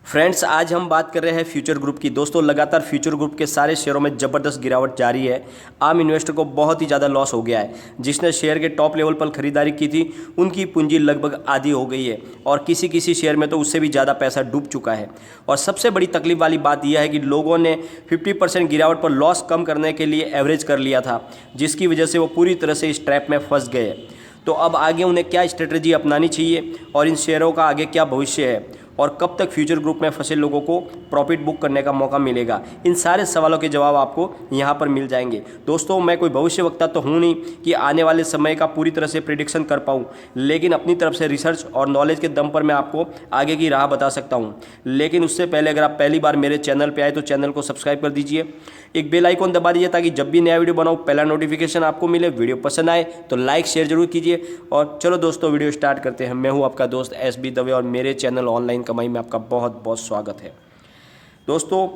Friends, आज हम बात कर रहे हैं फ्यूचर ग्रुप की। दोस्तों, लगातार फ्यूचर ग्रुप के सारे शेयरों में ज़बरदस्त गिरावट जारी है। आम इन्वेस्टर को बहुत ही ज़्यादा लॉस हो गया है। जिसने शेयर के टॉप लेवल पर खरीदारी की थी उनकी पूंजी लगभग आधी हो गई है और किसी किसी शेयर में तो उससे भी ज़्यादा पैसा डूब चुका है। और सबसे बड़ी तकलीफ वाली बात यह है कि लोगों ने 50% गिरावट पर लॉस कम करने के लिए एवरेज कर लिया था, जिसकी वजह से वो पूरी तरह से इस ट्रैप में फंस गए। तो अब आगे उन्हें क्या स्ट्रेटजी अपनानी चाहिए और इन शेयरों का आगे क्या भविष्य है और कब तक फ्यूचर ग्रुप में फंसे लोगों को प्रॉफिट बुक करने का मौका मिलेगा, इन सारे सवालों के जवाब आपको यहाँ पर मिल जाएंगे। दोस्तों, मैं कोई भविष्यवक्ता तो हूँ नहीं कि आने वाले समय का पूरी तरह से प्रिडिक्शन कर पाऊँ, लेकिन अपनी तरफ से रिसर्च और नॉलेज के दम पर मैं आपको आगे की राह बता सकता हूँ। लेकिन उससे पहले अगर आप पहली बार मेरे चैनल पर आए तो चैनल को सब्सक्राइब कर दीजिए, एक बेल आइकॉन दबा दीजिए ताकि जब भी नया वीडियो बनाऊँ पहला नोटिफिकेशन आपको मिले। वीडियो पसंद आए तो लाइक शेयर जरूर कीजिए। और चलो दोस्तों, वीडियो स्टार्ट करते हैं। मैं हूँ आपका दोस्त SB दवे और मेरे चैनल ऑनलाइन कमाई में आपका बहुत बहुत स्वागत है। दोस्तों,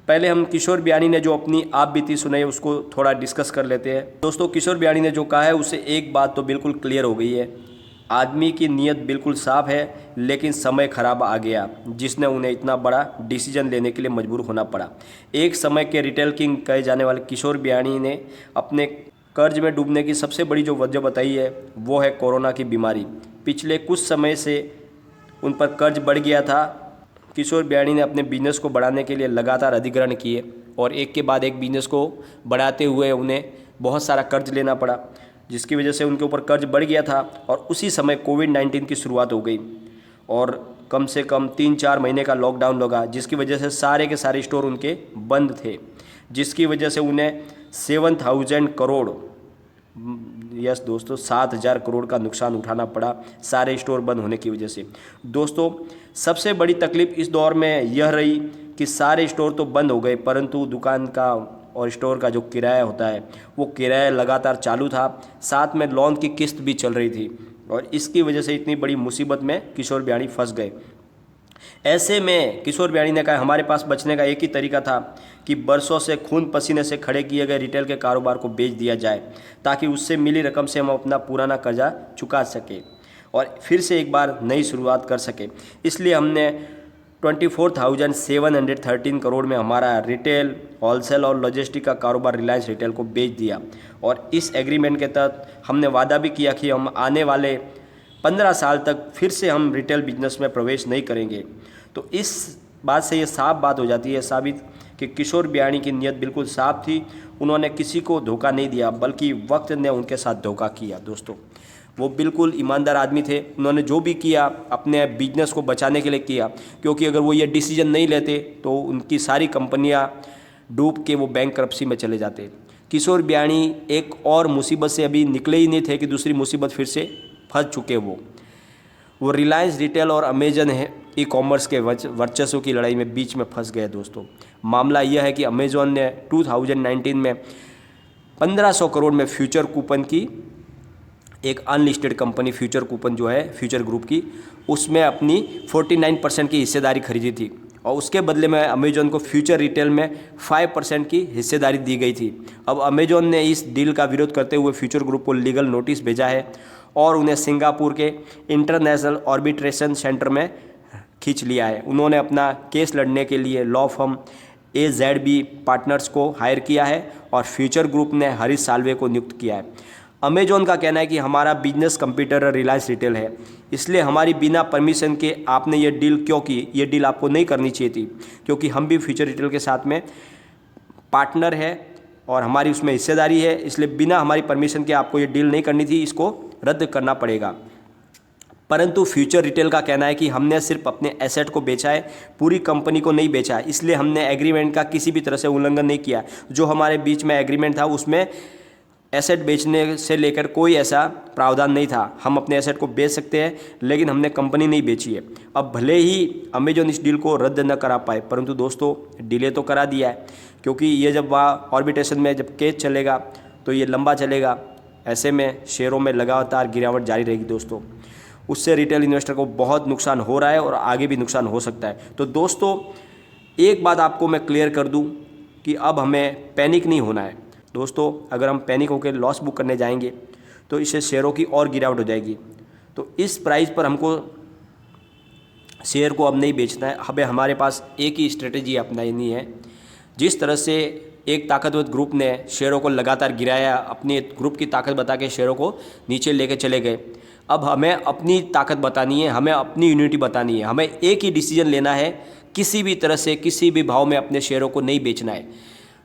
पहले हम किशोर बियानी ने जो अपनी आप बीती सुनाई उसको थोड़ा डिस्कस कर लेते हैं। दोस्तों, किशोर बियानी ने जो कहा है उससे एक बात तो बिल्कुल क्लियर हो गई है। आदमी की नीयत बिल्कुल साफ है, लेकिन समय खराब आ गया जिसने उन्हें इतना बड़ा डिसीजन लेने के लिए मजबूर होना पड़ा। एक समय के रिटेल किंग कहे जाने वाले किशोर बियानी ने अपने कर्ज में डूबने की सबसे बड़ी जो वजह बताई है वो है कोरोना की बीमारी। पिछले कुछ समय से उन पर कर्ज बढ़ गया था। किशोर बियानी ने अपने बिजनेस को बढ़ाने के लिए लगातार अधिग्रहण किए और एक के बाद एक बिजनेस को बढ़ाते हुए उन्हें बहुत सारा कर्ज लेना पड़ा, जिसकी वजह से उनके ऊपर कर्ज बढ़ गया था। और उसी समय कोविड-19 की शुरुआत हो गई और कम से कम 3-4 महीने का लॉकडाउन लगा, जिसकी वजह से सारे के सारे स्टोर उनके बंद थे, जिसकी वजह से उन्हें 7,000 करोड़, यस दोस्तों, 7,000 करोड़ का नुकसान उठाना पड़ा सारे स्टोर बंद होने की वजह से। दोस्तों, सबसे बड़ी तकलीफ इस दौर में यह रही कि सारे स्टोर तो बंद हो गए, परंतु दुकान का और स्टोर का जो किराया होता है वो किराया लगातार चालू था, साथ में लोन की किस्त भी चल रही थी और इसकी वजह से इतनी बड़ी मुसीबत में किशोर बियानी फंस गए। ऐसे में किशोर बियानी ने कहा हमारे पास बचने का एक ही तरीका था कि बरसों से खून पसीने से खड़े किए गए रिटेल के कारोबार को बेच दिया जाए ताकि उससे मिली रकम से हम अपना पुराना कर्जा चुका सके और फिर से एक बार नई शुरुआत कर सके। इसलिए हमने 24,713 करोड़ में हमारा रिटेल, होलसेल और लॉजिस्टिक का कारोबार रिलायंस रिटेल को बेच दिया। और इस एग्रीमेंट के तहत हमने वादा भी किया कि हम आने वाले 15 साल तक फिर से हम रिटेल बिजनेस में प्रवेश नहीं करेंगे। तो इस बात से ये साफ बात हो जाती है साबित कि किशोर बियानी की नीयत बिल्कुल साफ थी। उन्होंने किसी को धोखा नहीं दिया, बल्कि वक्त ने उनके साथ धोखा किया। दोस्तों, वो बिल्कुल ईमानदार आदमी थे। उन्होंने जो भी किया अपने बिजनेस को बचाने के लिए किया, क्योंकि अगर वो ये डिसीजन नहीं लेते तो उनकी सारी कंपनियां डूब के वो बैंकरप्सी में चले जाते। किशोर बियानी एक और मुसीबत से अभी निकले ही नहीं थे कि दूसरी मुसीबत फिर से फंस चुके। वो रिलायंस रिटेल और अमेजन है ई कॉमर्स के वर्चस्व की लड़ाई में बीच में फंस गए। दोस्तों, मामला यह है कि अमेजॉन ने 2019 में 1500 करोड़ में फ्यूचर कूपन की, एक अनलिस्टेड कंपनी फ्यूचर कूपन जो है फ्यूचर ग्रुप की, उसमें अपनी 49% की हिस्सेदारी खरीदी थी और उसके बदले में अमेजॉन को फ्यूचर रिटेल में 5% की हिस्सेदारी दी गई थी। अब अमेजॉन ने इस डील का विरोध करते हुए फ्यूचर ग्रुप को लीगल नोटिस भेजा है और उन्हें सिंगापुर के इंटरनेशनल आर्बिट्रेशन सेंटर में खींच लिया है। उन्होंने अपना केस लड़ने के लिए लॉ फर्म AZB पार्टनर्स को हायर किया है और फ्यूचर ग्रुप ने हरीश साल्वे को नियुक्त किया है। अमेजॉन का कहना है कि हमारा बिजनेस कंप्यूटर रिलायंस रिटेल है, इसलिए हमारी बिना परमिशन के आपने ये डील क्यों की? ये डील आपको नहीं करनी चाहिए थी, क्योंकि हम भी फ्यूचर रिटेल के साथ में पार्टनर है और हमारी उसमें हिस्सेदारी है, इसलिए बिना हमारी परमिशन के आपको ये डील नहीं करनी थी, इसको रद्द करना पड़ेगा। परंतु फ्यूचर रिटेल का कहना है कि हमने सिर्फ अपने एसेट को बेचा है, पूरी कंपनी को नहीं बेचा है, इसलिए हमने एग्रीमेंट का किसी भी तरह से उल्लंघन नहीं किया। जो हमारे बीच में एग्रीमेंट था उसमें एसेट बेचने से लेकर कोई ऐसा प्रावधान नहीं था। हम अपने एसेट को बेच सकते हैं, लेकिन हमने कंपनी नहीं बेची है। अब भले ही अमेजॉन इस डील को रद्द न करा पाए, परंतु दोस्तों डिले तो करा दिया है, क्योंकि ये जब वहाँ आर्बिट्रेशन में जब केस चलेगा तो ये लंबा चलेगा। ऐसे में शेयरों में लगातार गिरावट जारी रहेगी। दोस्तों, उससे रिटेल इन्वेस्टर को बहुत नुकसान हो रहा है और आगे भी नुकसान हो सकता है। तो दोस्तों, एक बात आपको मैं क्लियर कर दूँ कि अब हमें पैनिक नहीं होना है। दोस्तों, अगर हम पैनिक होकर लॉस बुक करने जाएंगे तो इससे शेयरों की और गिरावट हो जाएगी। तो इस प्राइस पर हमको शेयर को अब नहीं बेचना है, हमें हमारे पास एक ही स्ट्रेटेजी अपनानी है। जिस तरह से एक ताकतवर ग्रुप ने शेयरों को लगातार गिराया, अपनी ग्रुप की ताकत बता के शेयरों को नीचे लेके चले गए, अब हमें अपनी ताकत बतानी है, हमें अपनी यूनिटी बतानी है। हमें एक ही डिसीजन लेना है, किसी भी तरह से किसी भी भाव में अपने शेयरों को नहीं बेचना है।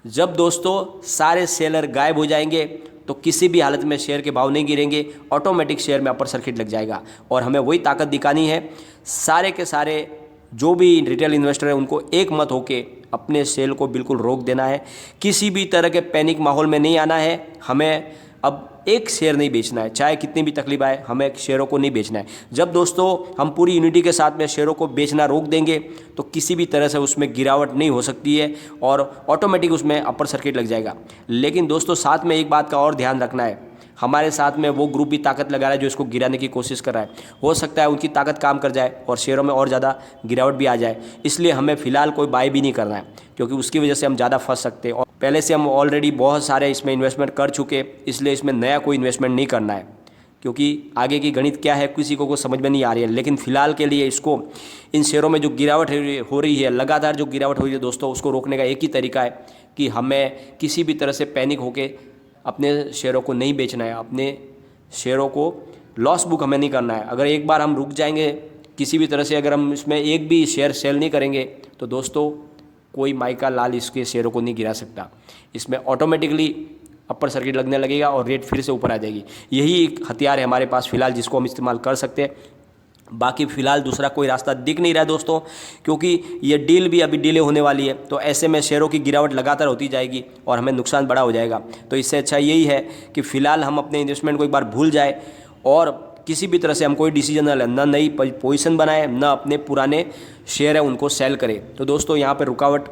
जब दोस्तों सारे सेलर गायब हो जाएंगे तो किसी भी हालत में शेयर के भाव नहीं गिरेंगे, ऑटोमेटिक शेयर में अपर सर्किट लग जाएगा। और हमें वही ताकत दिखानी है, सारे के सारे जो भी रिटेल इन्वेस्टर है उनको एक मत होके अपने सेल को बिल्कुल रोक देना है। किसी भी तरह के पैनिक माहौल में नहीं आना है। हमें अब एक शेयर नहीं बेचना है, चाहे कितनी भी तकलीफ आए, हमें शेयरों को नहीं बेचना है। जब दोस्तों हम पूरी यूनिटी के साथ में शेयरों को बेचना रोक देंगे तो किसी भी तरह से उसमें गिरावट नहीं हो सकती है और ऑटोमेटिक उसमें अपर सर्किट लग जाएगा। लेकिन दोस्तों साथ में एक बात का और ध्यान रखना है, हमारे साथ में वो ग्रुप भी ताकत लगा रहा है जो इसको गिराने की कोशिश कर रहा है। हो सकता है उनकी ताकत काम कर जाए और शेयरों में और ज़्यादा गिरावट भी आ जाए, इसलिए हमें फ़िलहाल कोई बाय भी नहीं करना है, क्योंकि उसकी वजह से हम ज़्यादा फंस सकते हैं। और पहले से हम ऑलरेडी बहुत सारे इसमें इन्वेस्टमेंट कर चुके, इसलिए इसमें नया कोई इन्वेस्टमेंट नहीं करना है, क्योंकि आगे की गणित क्या है किसी को समझ में नहीं आ रही है। लेकिन फ़िलहाल के लिए इसको, इन शेयरों में जो गिरावट हो रही है, लगातार जो गिरावट हो रही है दोस्तों, उसको रोकने का एक ही तरीका है कि हमें किसी भी तरह से पैनिक होके अपने शेयरों को नहीं बेचना है, अपने शेयरों को लॉस बुक हमें नहीं करना है। अगर एक बार हम रुक जाएंगे किसी भी तरह से, अगर हम इसमें एक भी शेयर सेल नहीं करेंगे तो दोस्तों कोई माइका लाल इसके शेयरों को नहीं गिरा सकता। इसमें ऑटोमेटिकली अपर सर्किट लगने लगेगा और रेट फिर से ऊपर आ जाएगी। यही एक हथियार है हमारे पास फ़िलहाल जिसको हम इस्तेमाल कर सकते हैं। बाकी फ़िलहाल दूसरा कोई रास्ता दिख नहीं रहा है दोस्तों, क्योंकि ये डील भी अभी डिले होने वाली है। तो ऐसे में शेयरों की गिरावट लगातार होती जाएगी और हमें नुकसान बड़ा हो जाएगा। तो इससे अच्छा यही है कि फ़िलहाल हम अपने इन्वेस्टमेंट को एक बार भूल जाए और किसी भी तरह से हम कोई डिसीजन न लें, ना नई पोजीशन बनाए, ना अपने पुराने शेयर है उनको सेल करें। तो दोस्तों यहाँ पर रुकावट,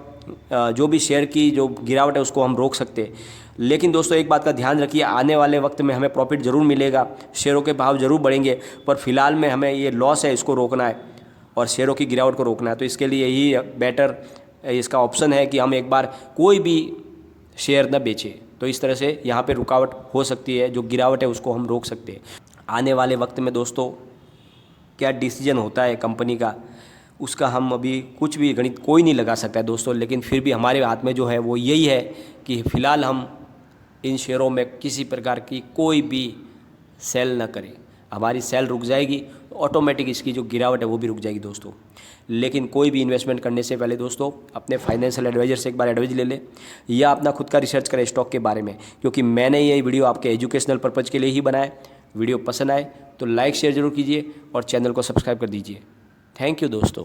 जो भी शेयर की जो गिरावट है उसको हम रोक सकते हैं। लेकिन दोस्तों एक बात का ध्यान रखिए, आने वाले वक्त में हमें प्रॉफिट ज़रूर मिलेगा, शेयरों के भाव ज़रूर बढ़ेंगे, पर फिलहाल में हमें ये लॉस है इसको रोकना है और शेयरों की गिरावट को रोकना है। तो इसके लिए यही बेटर इसका ऑप्शन है कि हम एक बार कोई भी शेयर न बेचें। तो इस तरह से यहाँ पे रुकावट हो सकती है, जो गिरावट है उसको हम रोक सकते हैं। आने वाले वक्त में दोस्तों क्या डिसीजन होता है कंपनी का, उसका हम अभी कुछ भी गणित कोई नहीं लगा सकता है दोस्तों। लेकिन फिर भी हमारे हाथ में जो है वो यही है कि फ़िलहाल हम इन शेयरों में किसी प्रकार की कोई भी सेल ना करें। हमारी सेल रुक जाएगी, ऑटोमेटिक इसकी जो गिरावट है वो भी रुक जाएगी दोस्तों। लेकिन कोई भी इन्वेस्टमेंट करने से पहले दोस्तों अपने फाइनेंशियल एडवाइज़र से एक बार एडवाइस ले लें या अपना खुद का रिसर्च करें स्टॉक के बारे में, क्योंकि मैंने ये वीडियो आपके एजुकेशनल पर्पज़ के लिए ही बनाया। वीडियो पसंद आए तो लाइक शेयर ज़रूर कीजिए और चैनल को सब्सक्राइब कर दीजिए। थैंक यू दोस्तों।